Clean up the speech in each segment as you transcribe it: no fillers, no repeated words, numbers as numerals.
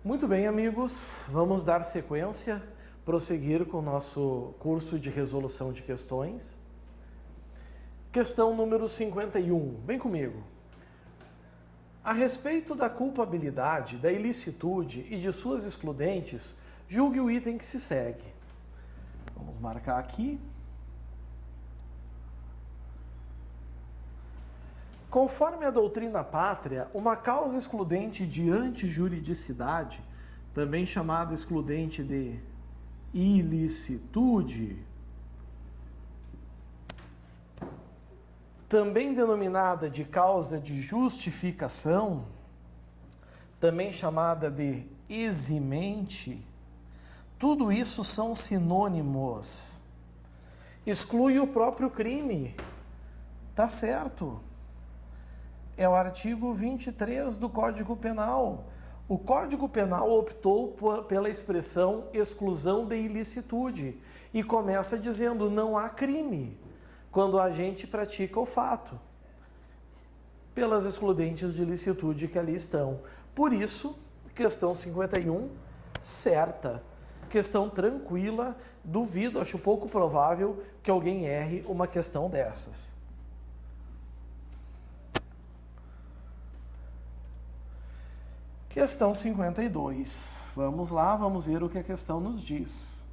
Muito bem, amigos, vamos dar sequência, prosseguir com o nosso curso de resolução de questões. Questão número 51, vem comigo. A respeito da culpabilidade, da ilicitude e de suas excludentes, julgue o item que se segue. Vamos marcar aqui. Conforme a doutrina pátria, uma causa excludente de antijuridicidade, também chamada excludente de ilicitude, também denominada de causa de justificação, também chamada de eximente, tudo isso são sinônimos. Exclui o próprio crime. Tá certo. É o artigo 23 do Código Penal. O Código Penal optou pela expressão exclusão de ilicitude e começa dizendo não há crime quando a gente pratica o fato, pelas excludentes de ilicitude que ali estão. Por isso, questão 51, certa. Questão tranquila, duvido, acho pouco provável que alguém erre uma questão dessas. Questão 52. Vamos lá, vamos ver o que a questão nos diz.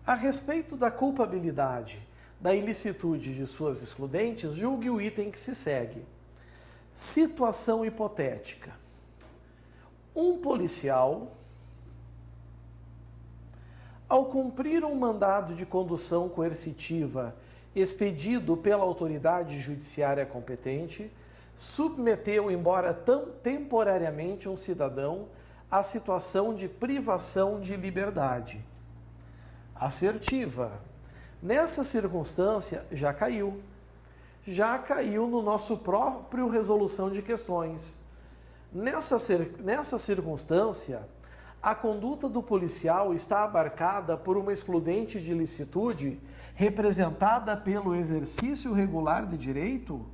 A respeito da culpabilidade, da ilicitude de suas excludentes, julgue o item que se segue. Situação hipotética. Um policial, ao cumprir um mandado de condução coercitiva expedido pela autoridade judiciária competente, submeteu, embora tão temporariamente, um cidadão à situação de privação de liberdade. Assertiva. Nessa circunstância, já caiu no nosso próprio resolução de questões. Nessa circunstância, a conduta do policial está abarcada por uma excludente de ilicitude representada pelo exercício regular de direito?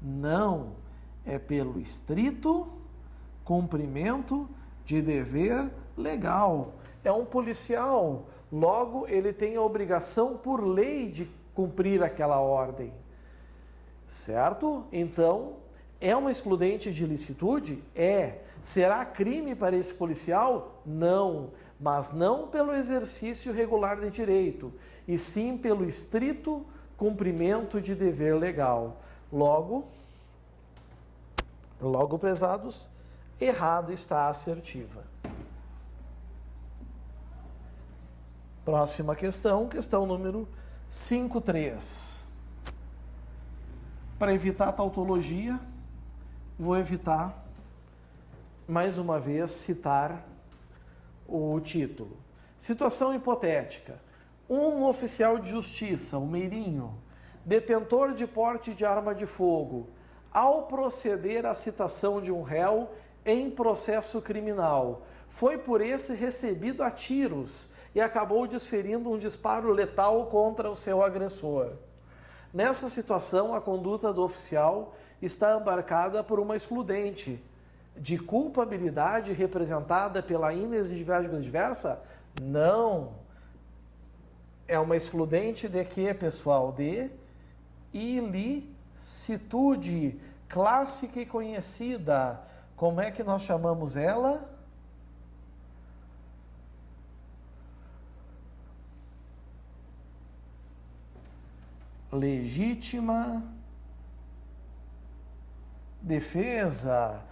Não, é pelo estrito cumprimento de dever legal. É um policial, logo ele tem a obrigação por lei de cumprir aquela ordem. Certo? Então, é uma excludente de ilicitude? É. Será crime para esse policial? Não. Mas não pelo exercício regular de direito, e sim pelo estrito cumprimento de dever legal. Logo, prezados, errada está a assertiva. Próxima questão, questão número 53. Para evitar a tautologia, vou evitar, mais uma vez, citar o título. Situação hipotética. Um oficial de justiça, o Meirinho, detentor de porte de arma de fogo, ao proceder à citação de um réu em processo criminal, foi por esse recebido a tiros e acabou desferindo um disparo letal contra o seu agressor. Nessa situação, a conduta do oficial está embarcada por uma excludente de culpabilidade representada pela inexigibilidade adversa? Não. É uma excludente de quê, pessoal? De ilicitude, clássica e conhecida. Como é que nós chamamos ela? Legítima defesa.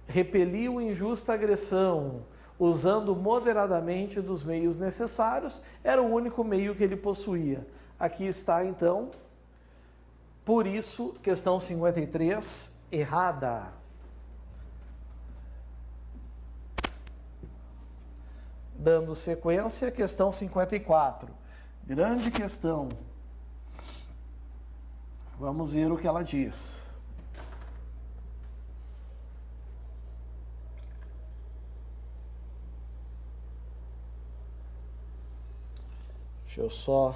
Repeliu injusta agressão, usando moderadamente dos meios necessários, era o único meio que ele possuía. Aqui está, então, por isso, questão 53, errada. Dando sequência, questão 54. Grande questão. Vamos ver o que ela diz. Deixa eu só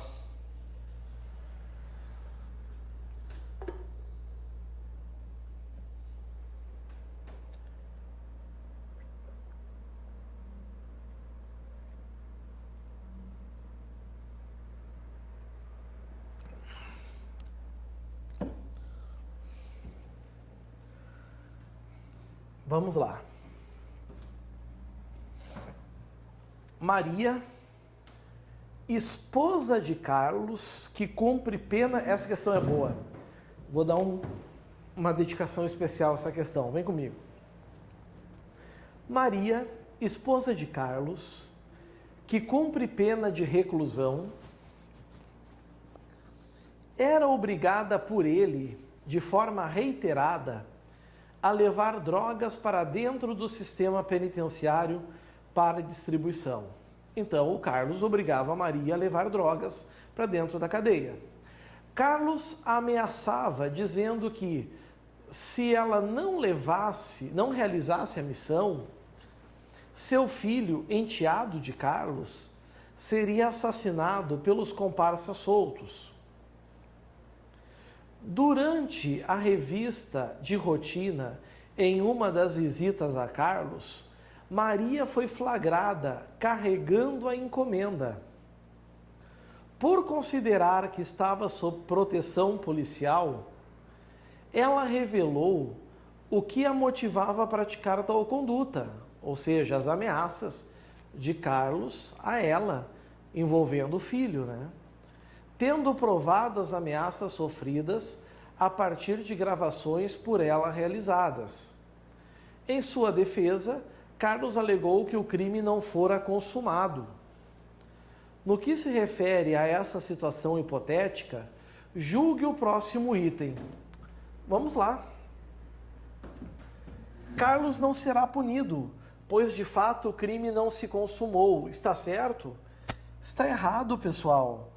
Vamos lá. Maria, esposa de Carlos, que cumpre pena... Essa questão é boa. Vou dar uma dedicação especial a essa questão. Vem comigo. Maria, esposa de Carlos, que cumpre pena de reclusão, era obrigada por ele, de forma reiterada, a levar drogas para dentro do sistema penitenciário para distribuição. Então, o Carlos obrigava a Maria a levar drogas para dentro da cadeia. Carlos a ameaçava, dizendo que se ela não realizasse a missão, seu filho, enteado de Carlos, seria assassinado pelos comparsas soltos. Durante a revista de rotina, em uma das visitas a Carlos, Maria foi flagrada carregando a encomenda. Por considerar que estava sob proteção policial, ela revelou o que a motivava a praticar tal conduta, ou seja, as ameaças de Carlos a ela, envolvendo o filho, né? Tendo provado as ameaças sofridas a partir de gravações por ela realizadas. Em sua defesa, Carlos alegou que o crime não fora consumado. No que se refere a essa situação hipotética, julgue o próximo item. Vamos lá. Carlos não será punido, pois de fato o crime não se consumou. Está certo? Está errado, pessoal.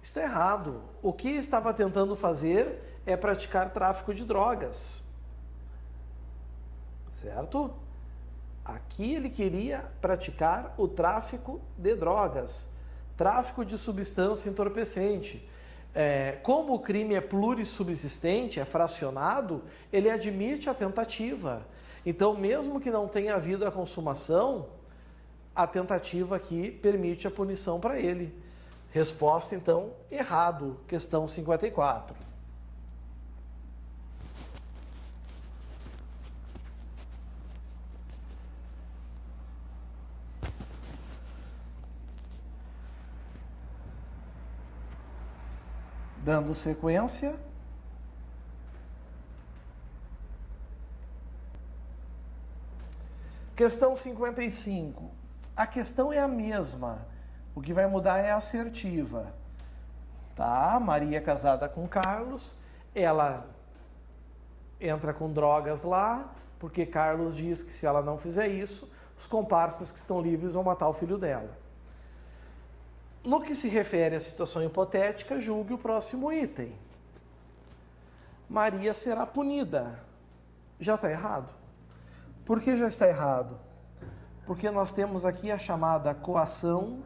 Está errado. O que estava tentando fazer é praticar tráfico de drogas. Certo? Aqui ele queria praticar o tráfico de drogas, tráfico de substância entorpecente. Como o crime é plurissubsistente, é fracionado, ele admite a tentativa. Então, mesmo que não tenha havido a consumação, a tentativa aqui permite a punição para ele. Resposta, então, errado. Questão 54. Dando sequência. Questão 55. A questão é a mesma. O que vai mudar é a assertiva. Tá? Maria casada com Carlos, ela entra com drogas lá, porque Carlos diz que se ela não fizer isso, os comparsas que estão livres vão matar o filho dela. No que se refere à situação hipotética, julgue o próximo item. Maria será punida. Já está errado? Por que já está errado? Porque nós temos aqui a chamada coação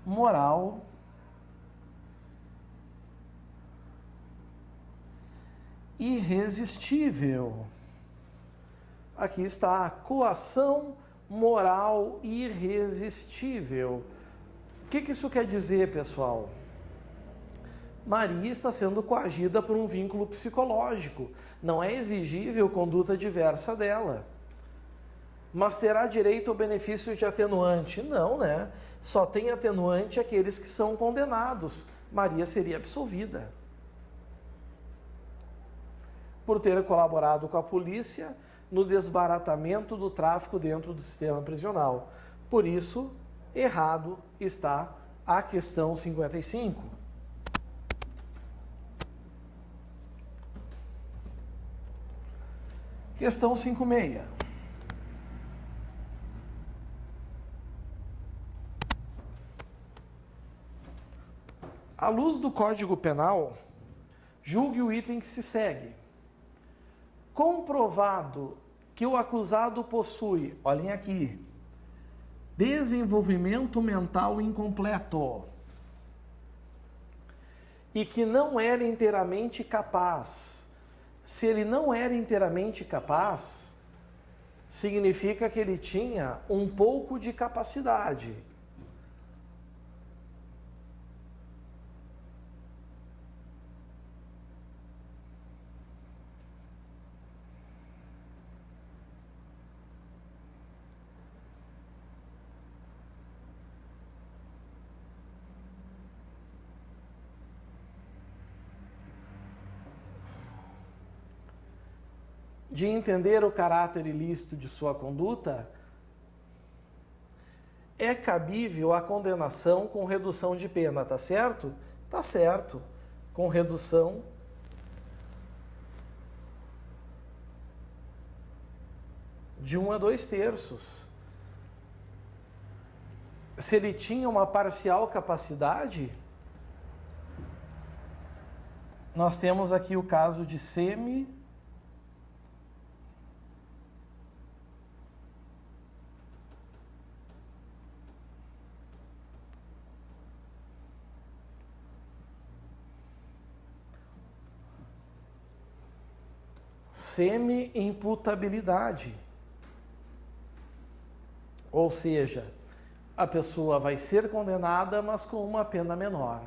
moral irresistível. Aqui está a coação moral irresistível. O que isso quer dizer, pessoal? Maria está sendo coagida por um vínculo psicológico. Não é exigível conduta diversa dela. Mas terá direito ao benefício de atenuante? Não, né? Só tem atenuante aqueles que são condenados. Maria seria absolvida. Por ter colaborado com a polícia no desbaratamento do tráfico dentro do sistema prisional. Por isso, errado está a questão 55. Questão 56. À luz do Código Penal, julgue o item que se segue. Comprovado que o acusado possui, olhem aqui, desenvolvimento mental incompleto e que não era inteiramente capaz. Se ele não era inteiramente capaz, significa que ele tinha um pouco de capacidade. de entender o caráter ilícito de sua conduta, é cabível a condenação com redução de pena, tá certo? Tá certo, com redução de 1 a 2/3. Se ele tinha uma parcial capacidade, nós temos aqui o caso de semi-imputabilidade. Ou seja, a pessoa vai ser condenada, mas com uma pena menor,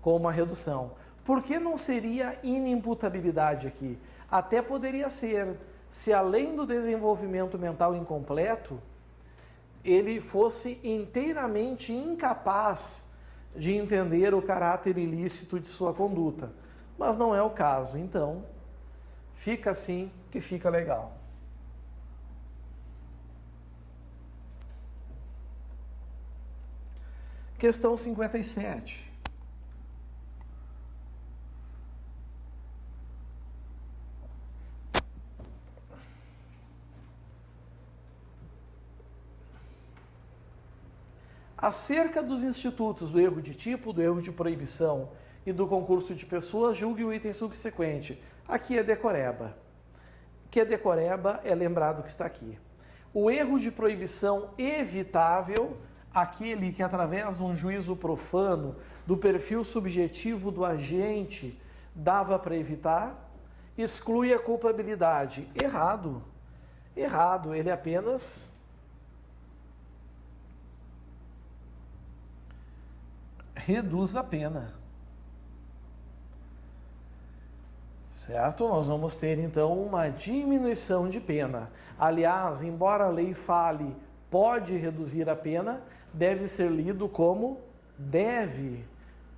com uma redução. Por que não seria inimputabilidade aqui? Até poderia ser, se além do desenvolvimento mental incompleto, ele fosse inteiramente incapaz de entender o caráter ilícito de sua conduta. Mas não é o caso, então fica assim que fica legal. Questão 57. Acerca dos institutos do erro de tipo, do erro de proibição e do concurso de pessoas, julgue o item subsequente. Aqui é decoreba. Que é decoreba é lembrado que está aqui. O erro de proibição evitável, aquele que através de um juízo profano do perfil subjetivo do agente dava para evitar, exclui a culpabilidade. Errado. Errado. Ele apenas reduz a pena. Certo? Nós vamos ter então uma diminuição de pena. Aliás, embora a lei fale pode reduzir a pena, deve ser lido como deve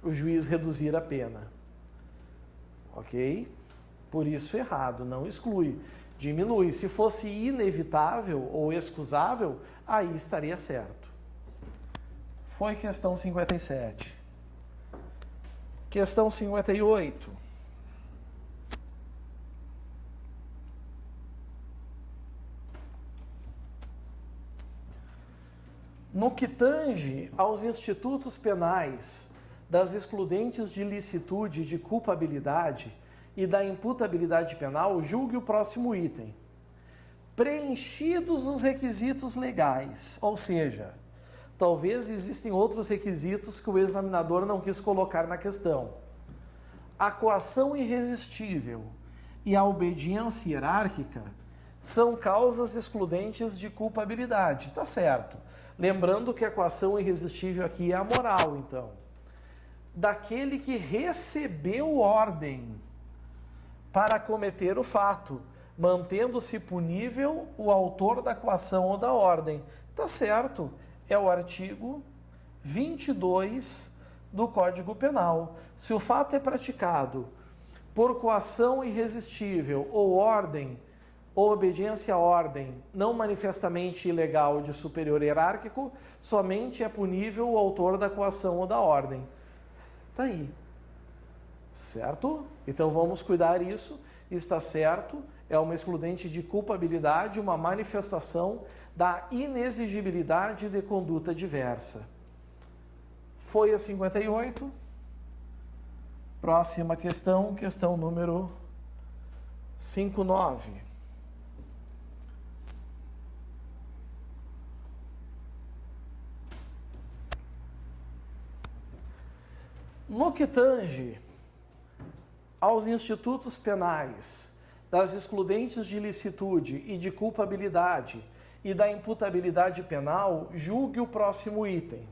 o juiz reduzir a pena. Ok? Por isso errado, não exclui, diminui. Se fosse inevitável ou excusável, aí estaria certo. Foi questão 57. Questão 58. No que tange aos institutos penais das excludentes de licitude e de culpabilidade e da imputabilidade penal, julgue o próximo item. Preenchidos os requisitos legais, ou seja, talvez existem outros requisitos que o examinador não quis colocar na questão. A coação irresistível e a obediência hierárquica são causas excludentes de culpabilidade, tá certo. Lembrando que a coação irresistível aqui é a moral, então. Daquele que recebeu ordem para cometer o fato, mantendo-se punível o autor da coação ou da ordem. Tá certo, é o artigo 22 do Código Penal. Se o fato é praticado por coação irresistível ou ordem, ou obediência à ordem não manifestamente ilegal de superior hierárquico, somente é punível o autor da coação ou da ordem. Tá aí. Certo? Então vamos cuidar isso. Está certo, é uma excludente de culpabilidade, uma manifestação da inexigibilidade de conduta diversa. Foi a 58. Próxima questão, questão número 59. No que tange aos institutos penais das excludentes de ilicitude e de culpabilidade e da imputabilidade penal, julgue o próximo item.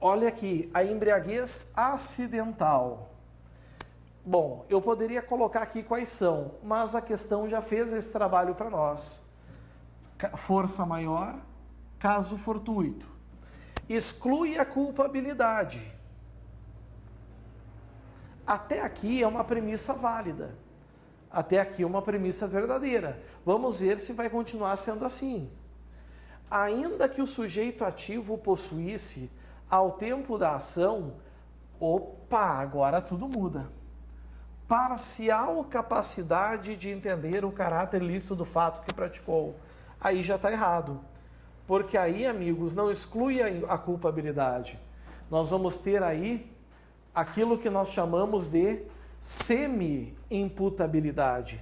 Olha aqui, a embriaguez acidental. Bom, eu poderia colocar aqui quais são, mas a questão já fez esse trabalho para nós. Força maior, caso fortuito. Exclui a culpabilidade. Até aqui é uma premissa válida. Até aqui uma premissa verdadeira. Vamos ver se vai continuar sendo assim. Ainda que o sujeito ativo possuísse, ao tempo da ação, agora tudo muda. Parcial capacidade de entender o caráter lícito do fato que praticou. Aí já está errado. Porque aí, amigos, não exclui a culpabilidade. Nós vamos ter aí aquilo que nós chamamos de semi-imputabilidade.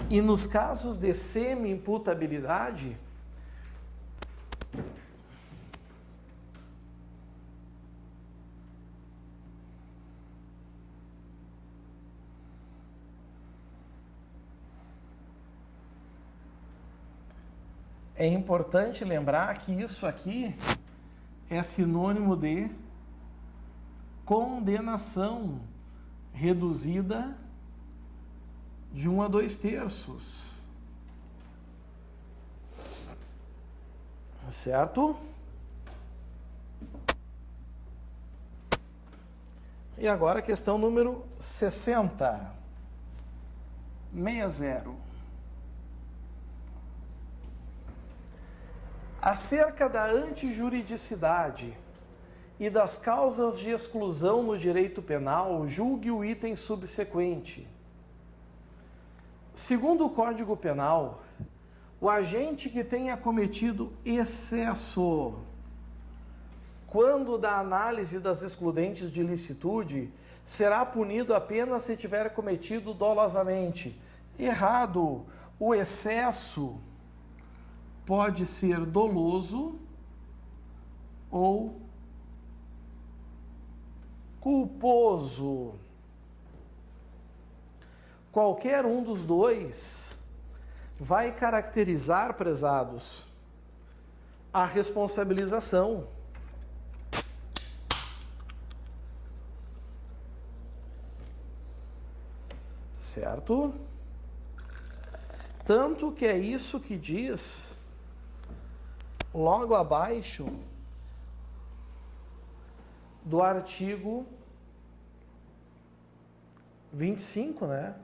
E nos casos de semi-imputabilidade, é importante lembrar que isso aqui é sinônimo de condenação reduzida de 1 a 2/3. Certo? E agora a questão número 60. 60. Acerca da antijuridicidade e das causas de exclusão no direito penal, julgue o item subsequente. Segundo o Código Penal, o agente que tenha cometido excesso, quando da análise das excludentes de ilicitude, será punido apenas se tiver cometido dolosamente. Errado. O excesso pode ser doloso ou culposo. Qualquer um dos dois vai caracterizar, prezados, a responsabilização. Certo? Tanto que é isso que diz logo abaixo do artigo 25, né?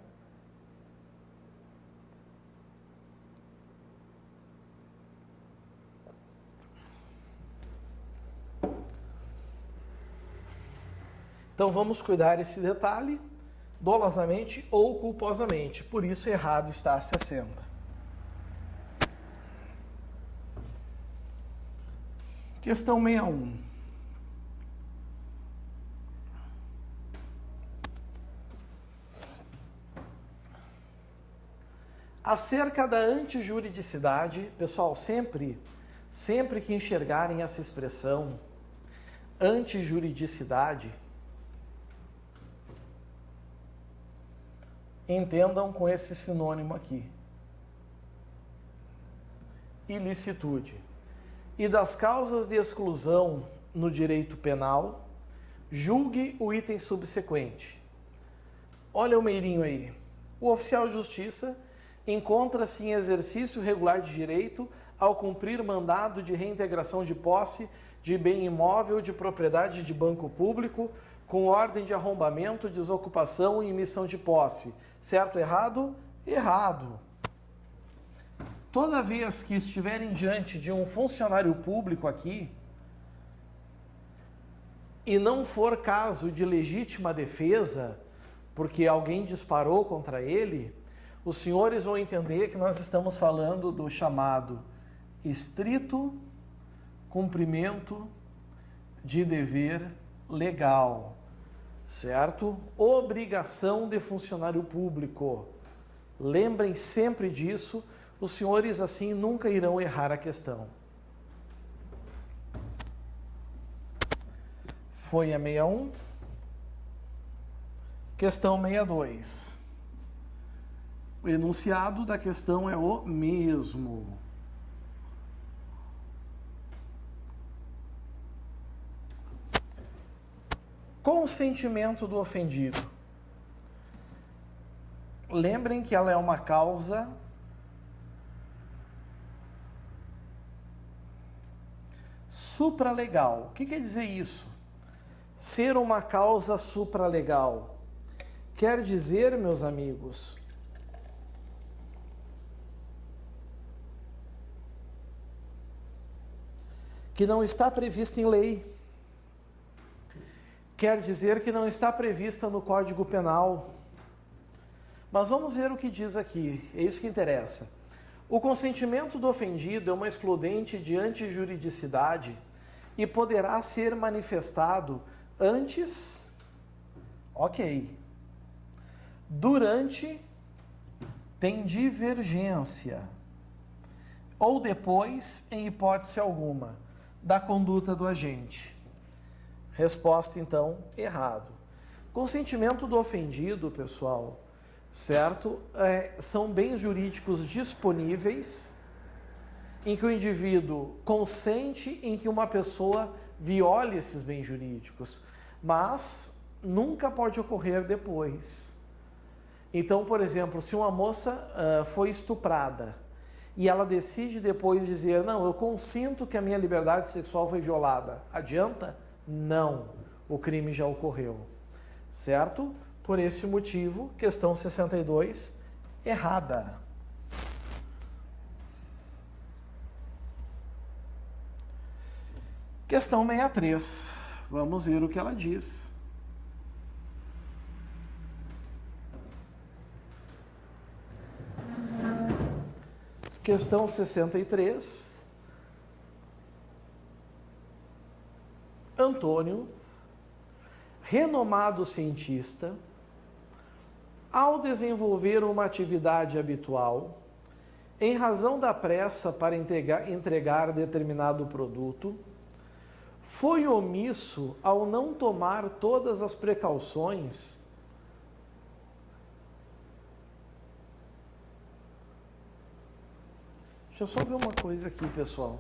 Então vamos cuidar esse detalhe, dolosamente ou culposamente. Por isso errado está a 60. Questão 61. Acerca da antijuridicidade, pessoal, sempre que enxergarem essa expressão, antijuridicidade, entendam com esse sinônimo aqui. Ilicitude. E das causas de exclusão no direito penal, julgue o item subsequente. Olha o meirinho aí. O oficial de justiça encontra-se em exercício regular de direito ao cumprir mandado de reintegração de posse de bem imóvel de propriedade de banco público com ordem de arrombamento, desocupação e emissão de posse. Certo ou errado? Errado. Toda vez que estiverem diante de um funcionário público aqui e não for caso de legítima defesa, porque alguém disparou contra ele, os senhores vão entender que nós estamos falando do chamado estrito cumprimento de dever legal, certo? Obrigação de funcionário público. Lembrem sempre disso, os senhores assim nunca irão errar a questão. Foi a 61. Questão 62. O enunciado da questão é o mesmo. Consentimento do ofendido. Lembrem que ela é uma causa supralegal. O que quer dizer isso? Ser uma causa supralegal Quer dizer, meus amigos, que não está prevista em lei. Quer dizer que não está prevista no Código Penal. Mas vamos ver o que diz aqui, é isso que interessa. O consentimento do ofendido é uma excludente de antijuridicidade e poderá ser manifestado antes, durante, tem divergência, ou depois, em hipótese alguma, da conduta do agente. Resposta, então, errado. Consentimento do ofendido, pessoal, certo? São bens jurídicos disponíveis em que o indivíduo consente em que uma pessoa viole esses bens jurídicos, mas nunca pode ocorrer depois. Então, por exemplo, se uma moça foi estuprada e ela decide depois dizer, não, eu consinto que a minha liberdade sexual foi violada, adianta? Não, o crime já ocorreu, certo? Por esse motivo, questão 62, errada. Questão 63, vamos ver o que ela diz. Questão 63. Antônio, renomado cientista, ao desenvolver uma atividade habitual, em razão da pressa para entregar determinado produto, foi omisso ao não tomar todas as precauções Deixa eu só ver uma coisa aqui, pessoal.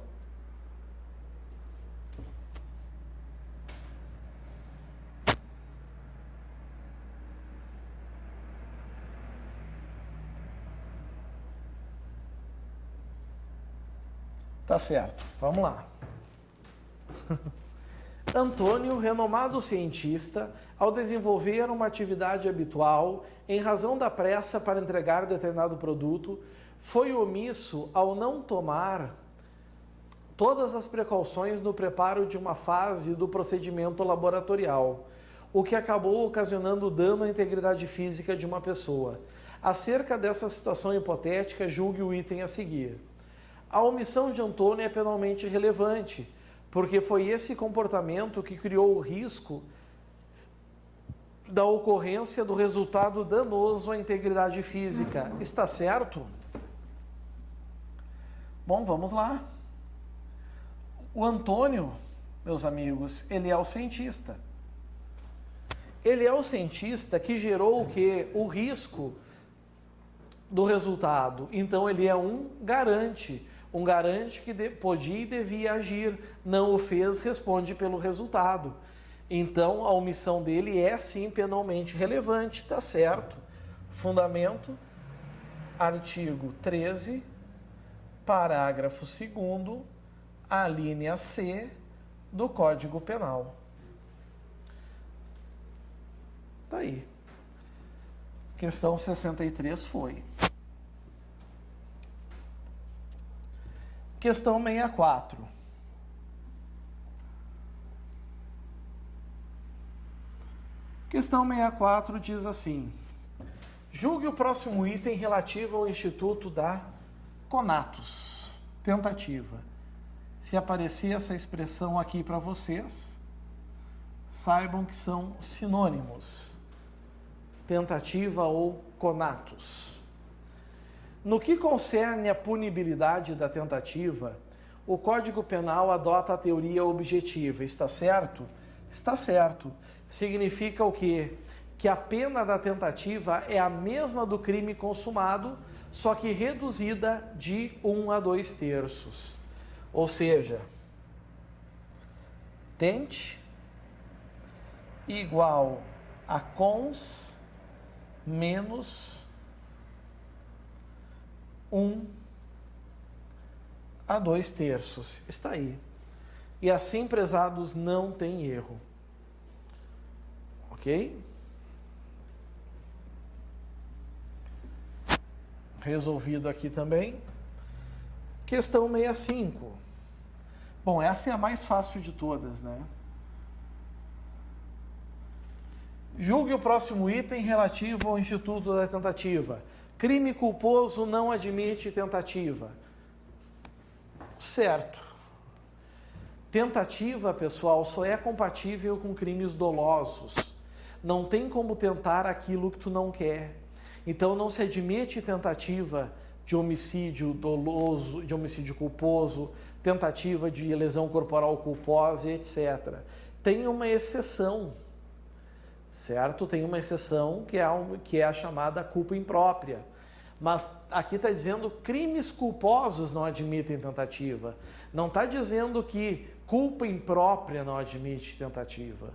Tá certo, vamos lá. Antônio, renomado cientista, ao desenvolver uma atividade habitual, em razão da pressa para entregar determinado produto, foi omisso ao não tomar todas as precauções no preparo de uma fase do procedimento laboratorial, o que acabou ocasionando dano à integridade física de uma pessoa. Acerca dessa situação hipotética, julgue o item a seguir. A omissão de Antônio é penalmente relevante, porque foi esse comportamento que criou o risco da ocorrência do resultado danoso à integridade física. Está certo? Bom, vamos lá. O Antônio, meus amigos, ele é o cientista. Ele é o cientista que gerou o quê? O risco do resultado. Então, ele é um garante que podia e devia agir, não o fez, responde pelo resultado. Então, a omissão dele é sim penalmente relevante, tá certo? Fundamento, artigo 13, parágrafo 2º, a linha C do Código Penal. Tá aí. Questão 63 foi. Questão 64. Questão 64 diz assim: julgue o próximo item relativo ao Instituto da Conatus. Tentativa. Se aparecer essa expressão aqui para vocês, saibam que são sinônimos. Tentativa ou conatus. No que concerne a punibilidade da tentativa, o Código Penal adota a teoria objetiva. Está certo? Está certo. Significa o quê? Que a pena da tentativa é a mesma do crime consumado, só que reduzida de 1 a 2/3. Ou seja, tente igual a cons menos 1 a 2/3. Está aí. E assim, prezados, não tem erro. Ok? resolvido aqui também. Questão 65. Bom, essa é a mais fácil de todas, né? Julgue o próximo item relativo ao instituto da tentativa. Crime culposo não admite tentativa. Certo. Tentativa, pessoal, só é compatível com crimes dolosos. Não tem como tentar aquilo que tu não quer. Então não se admite tentativa de homicídio doloso, de homicídio culposo, tentativa de lesão corporal culposa, etc. Tem uma exceção, certo? Tem uma exceção que é a chamada culpa imprópria. Mas aqui está dizendo crimes culposos não admitem tentativa. Não está dizendo que culpa imprópria não admite tentativa.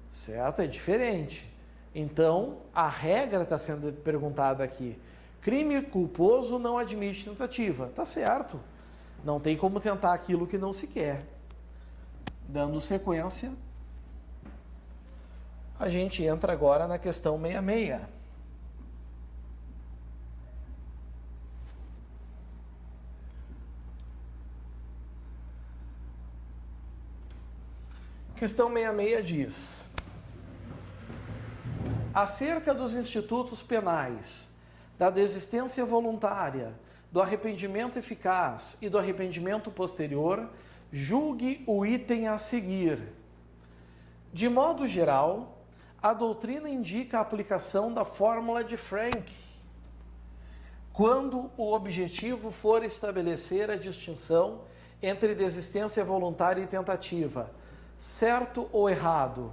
Certo? É diferente. Então, a regra está sendo perguntada aqui. Crime culposo não admite tentativa. Tá certo. Não tem como tentar aquilo que não se quer. Dando sequência, a gente entra agora na questão 66. Questão 66 diz: acerca dos institutos penais, da desistência voluntária, do arrependimento eficaz e do arrependimento posterior, julgue o item a seguir. De modo geral, a doutrina indica a aplicação da fórmula de Frank, quando o objetivo for estabelecer a distinção entre desistência voluntária e tentativa. Certo ou errado?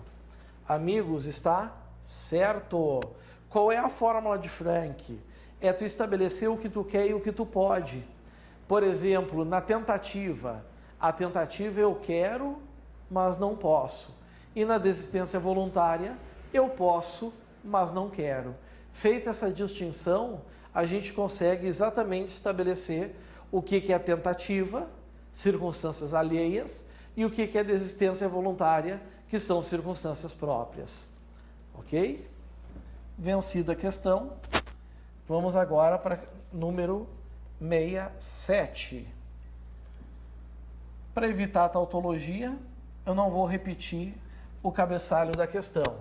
Amigos, está certo. Qual é a fórmula de Frank? É tu estabelecer o que tu quer e o que tu pode. Por exemplo, na tentativa, a tentativa eu quero, mas não posso. E na desistência voluntária, eu posso, mas não quero. Feita essa distinção, a gente consegue exatamente estabelecer o que é tentativa, circunstâncias alheias, e o que é desistência voluntária, que são circunstâncias próprias. Ok? Vencida a questão, vamos agora para número 67. Para evitar a tautologia, eu não vou repetir o cabeçalho da questão.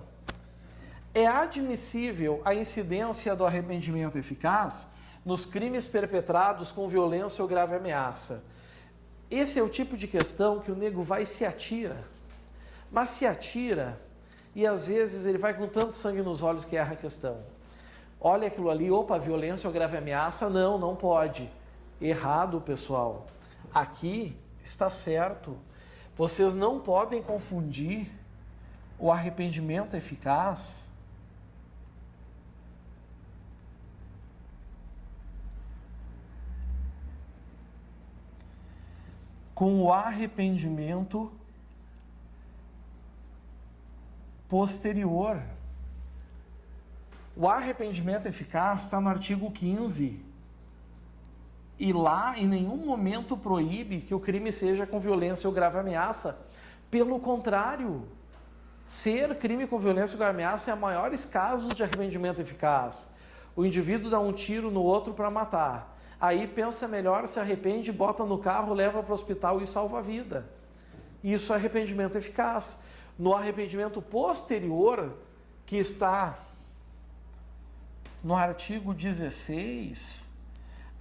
É admissível a incidência do arrependimento eficaz nos crimes perpetrados com violência ou grave ameaça. Esse é o tipo de questão que o nego vai e se atira. Mas se atira e às vezes ele vai com tanto sangue nos olhos que erra a questão. Olha aquilo ali, opa, violência ou grave ameaça, não pode. Errado, pessoal. Aqui está certo. Vocês não podem confundir o arrependimento eficaz com o arrependimento posterior. O arrependimento eficaz está no artigo 15. E lá, em nenhum momento proíbe que o crime seja com violência ou grave ameaça. Pelo contrário, ser crime com violência ou grave ameaça é a maiores casos de arrependimento eficaz. O indivíduo dá um tiro no outro para matar. Aí pensa melhor, se arrepende, bota no carro, leva para o hospital e salva a vida. Isso é arrependimento eficaz. No arrependimento posterior, que está no artigo 16,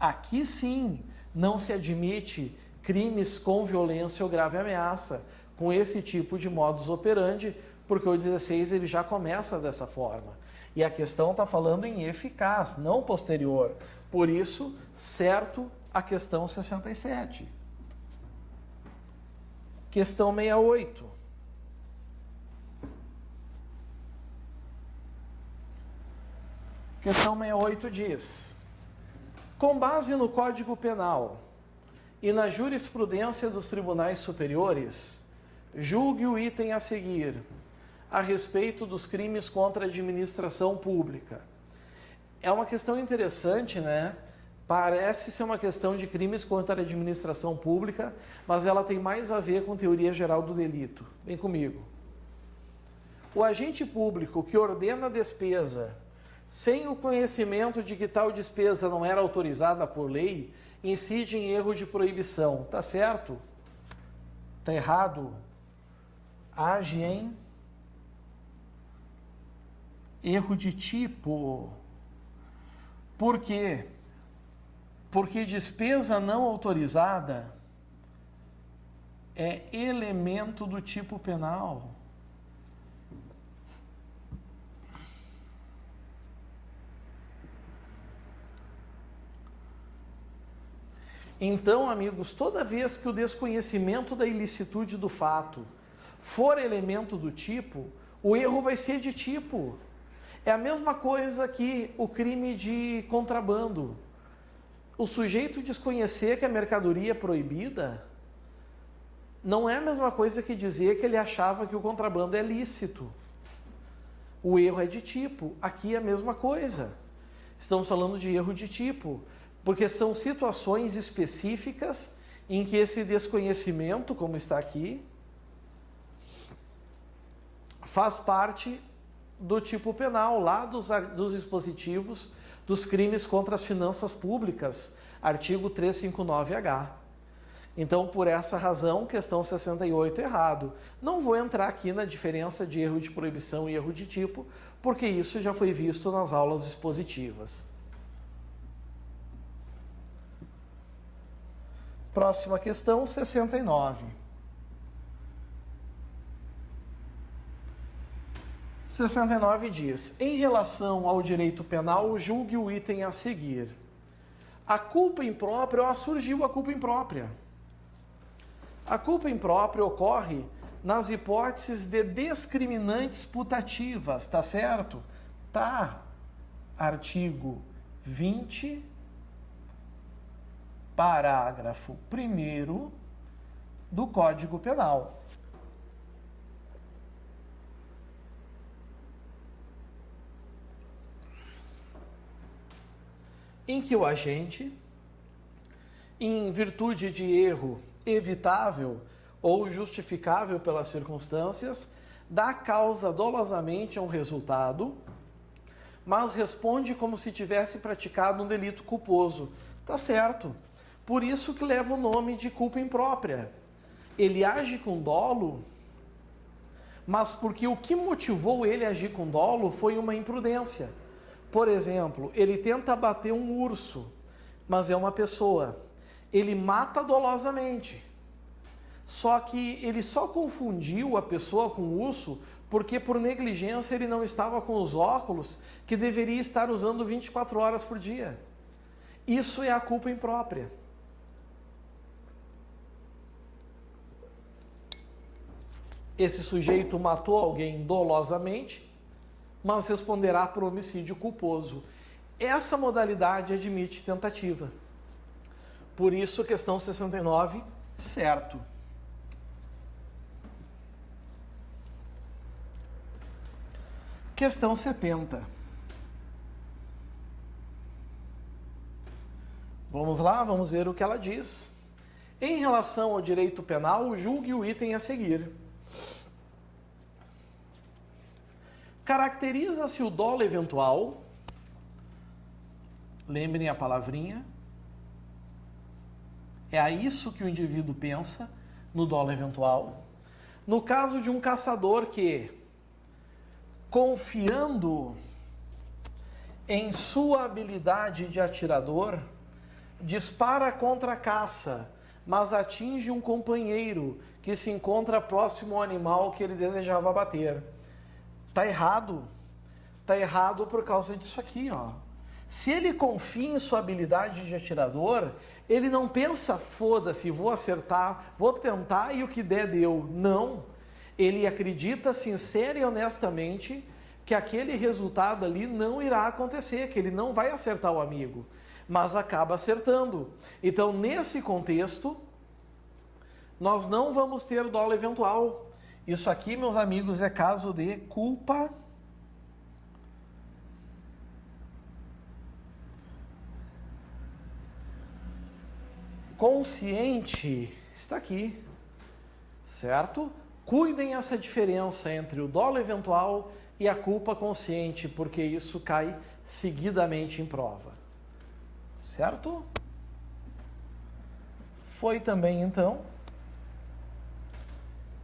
aqui sim não se admite crimes com violência ou grave ameaça, com esse tipo de modus operandi, porque o 16 ele já começa dessa forma. E a questão está falando em eficaz, não posterior. Por isso, certo a questão 67. Questão 68. Questão 68 diz: com base no Código Penal e na jurisprudência dos tribunais superiores, julgue o item a seguir a respeito dos crimes contra a administração pública. É uma questão interessante, né? Parece ser uma questão de crimes contra a administração pública, mas ela tem mais a ver com teoria geral do delito. Vem comigo. O agente público que ordena a despesa sem o conhecimento de que tal despesa não era autorizada por lei, incide em erro de proibição. Tá certo? Tá errado? Age em erro de tipo. Por quê? Porque despesa não autorizada é elemento do tipo penal. Então, amigos, toda vez que o desconhecimento da ilicitude do fato for elemento do tipo, o erro vai ser de tipo. É a mesma coisa que o crime de contrabando. O sujeito desconhecer que a mercadoria é proibida não é a mesma coisa que dizer que ele achava que o contrabando é lícito. O erro é de tipo. Aqui é a mesma coisa. Estamos falando de erro de tipo, porque são situações específicas em que esse desconhecimento, como está aqui, faz parte do tipo penal, lá dos dispositivos dos crimes contra as finanças públicas, artigo 359-H. Então, por essa razão, questão 68 errado. Não vou entrar aqui na diferença de erro de proibição e erro de tipo, porque isso já foi visto nas aulas expositivas. Próxima questão, 69. 69 diz: em relação ao direito penal, julgue o item a seguir. A culpa imprópria, surgiu a culpa imprópria. A culpa imprópria ocorre nas hipóteses de discriminantes putativas, tá certo? Tá. Artigo 20, parágrafo 1º do Código Penal. Em que o agente, em virtude de erro evitável ou justificável pelas circunstâncias, dá causa dolosamente a um resultado, mas responde como se tivesse praticado um delito culposo. Tá certo. Por isso que leva o nome de culpa imprópria. Ele age com dolo, mas porque o que motivou ele a agir com dolo foi uma imprudência. Por exemplo, ele tenta bater um urso, mas é uma pessoa. Ele mata dolosamente. Só que ele só confundiu a pessoa com o urso porque por negligência ele não estava com os óculos que deveria estar usando 24 horas por dia. Isso é a culpa imprópria. Esse sujeito matou alguém dolosamente, mas responderá por homicídio culposo. Essa modalidade admite tentativa. Por isso, questão 69, certo. Questão 70. Vamos lá, vamos ver o que ela diz. Em relação ao direito penal, julgue o item a seguir. Caracteriza-se o dolo eventual, lembrem a palavrinha, é a isso que o indivíduo pensa no dolo eventual. No caso de um caçador que, confiando em sua habilidade de atirador, dispara contra a caça, mas atinge um companheiro que se encontra próximo ao animal que ele desejava abater. Tá errado. Tá errado por causa disso aqui, ó. Se ele confia em sua habilidade de atirador, ele não pensa, foda-se, vou acertar, vou tentar e o que der, deu. Não. Ele acredita sincera e honestamente que aquele resultado ali não irá acontecer, que ele não vai acertar o amigo, mas acaba acertando. Então, nesse contexto, nós não vamos ter dolo eventual. Isso aqui, meus amigos, é caso de culpa consciente. Está aqui, certo? Cuidem essa diferença entre o dolo eventual e a culpa consciente, porque isso cai seguidamente em prova. Certo? Foi também, então,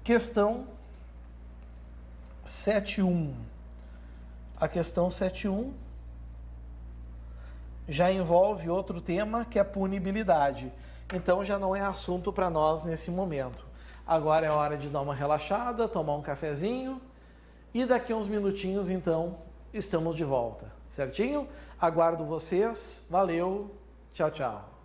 questão 7.1. A questão 7.1 já envolve outro tema, que é a punibilidade. Então já não é assunto para nós nesse momento. Agora é hora de dar uma relaxada, tomar um cafezinho e daqui a uns minutinhos, então, estamos de volta. Certinho? Aguardo vocês. Valeu. Tchau, tchau.